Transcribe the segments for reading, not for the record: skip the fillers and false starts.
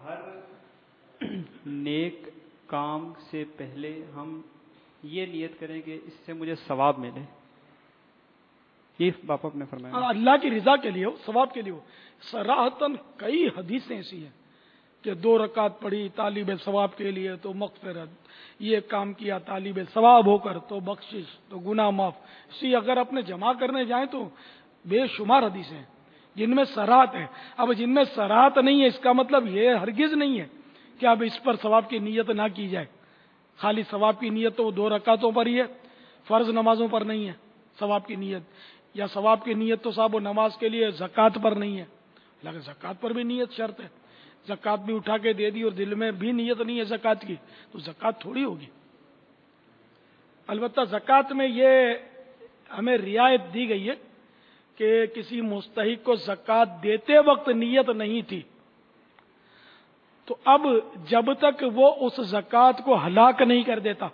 ہر نیک کام سے پہلے ہم یہ نیت کریں کہ اس سے مجھے ثواب ملے، یہ باپ نے فرمایا اللہ کی رضا کے لیے ہو، ثواب کے لیے ہو۔ صراحتاً کئی حدیثیں ایسی ہیں کہ 2 رکعت پڑھی طالب ثواب کے لیے تو مغفرت، یہ کام کیا طالب ثواب ہو کر تو بخشش، تو گناہ معاف۔ اسی اگر اپنے جمع کرنے جائیں تو بے شمار حدیثیں ہیں جن میں صراحت ہے۔ اب جن میں صراحت نہیں ہے اس کا مطلب یہ ہرگز نہیں ہے کہ اب اس پر ثواب کی نیت نہ کی جائے۔ خالی ثواب کی نیت تو وہ 2 رکعتوں پر ہی ہے، فرض نمازوں پر نہیں ہے ثواب کی نیت، یا ثواب کی نیت تو صاحب وہ نماز کے لیے زکوٰۃ پر نہیں ہے، لیکن زکوٰۃ پر بھی نیت شرط ہے۔ زکوٰۃ بھی اٹھا کے دے دی اور دل میں بھی نیت نہیں ہے زکوٰۃ کی، تو زکوٰۃ تھوڑی ہوگی۔ البتہ زکوٰۃ میں یہ ہمیں رعایت دی گئی ہے کہ کسی مستحق کو زکوٰۃ دیتے وقت نیت نہیں تھی تو اب جب تک وہ اس زکوٰۃ کو ہلاک نہیں کر دیتا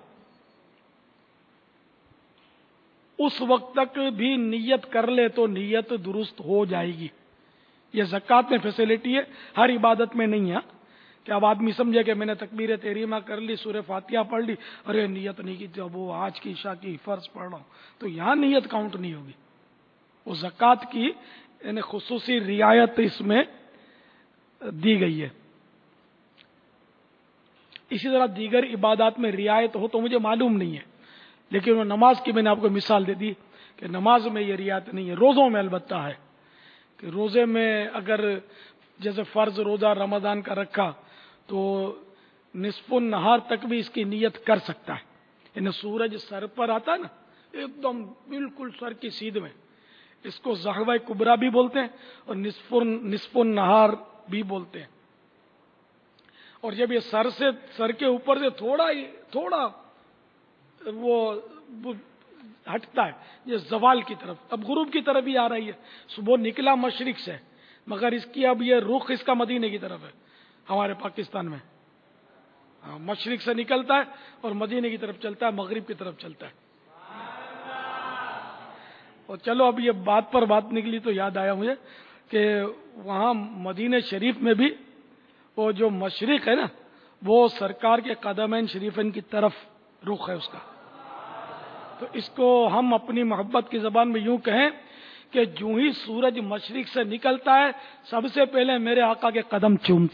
اس وقت تک بھی نیت کر لے تو نیت درست ہو جائے گی۔ یہ زکوٰۃ میں فیسلٹی ہے، ہر عبادت میں نہیں ہے کہ اب آدمی سمجھے کہ میں نے تکبیر تحریمہ کر لی، سورہ فاتحہ پڑھ لی، ارے نیت نہیں کی تھی، اب وہ آج کی عشاء کی فرض پڑھ رہا ہوں، تو یہاں نیت کاؤنٹ نہیں ہوگی۔ وہ زکوٰۃ کی یعنی خصوصی رعایت اس میں دی گئی ہے۔ اسی طرح دیگر عبادات میں رعایت ہو تو مجھے معلوم نہیں ہے، لیکن وہ نماز کی میں نے آپ کو مثال دے دی کہ نماز میں یہ رعایت نہیں ہے۔ روزوں میں البتہ ہے کہ روزے میں اگر جیسے فرض روزہ رمضان کا رکھا تو نصف النہار تک بھی اس کی نیت کر سکتا ہے، یعنی سورج سر پر آتا ہے نا ایک دم بالکل سر کی سیدھ میں، اس کو زہوہ کبریٰ بھی بولتے ہیں اور نصف النہار بھی بولتے ہیں۔ اور جب یہ سر کے اوپر سے تھوڑا وہ ہٹتا ہے یہ زوال کی طرف، اب غروب کی طرف ہی آ رہی ہے، صبح نکلا مشرق سے مگر اس کی اب یہ رخ اس کا مدینے کی طرف ہے ہمارے پاکستان میں، مشرق سے نکلتا ہے اور مدینے کی طرف چلتا ہے، مغرب کی طرف چلتا ہے۔ اور چلو اب یہ بات پر بات نکلی تو یاد آیا مجھے کہ وہاں مدینہ شریف میں بھی وہ جو مشرق ہے نا وہ سرکار کے قدمین شریفین کی طرف رخ ہے اس کا، تو اس کو ہم اپنی محبت کی زبان میں یوں کہیں کہ جو ہی سورج مشرق سے نکلتا ہے سب سے پہلے میرے آقا کے قدم چومتے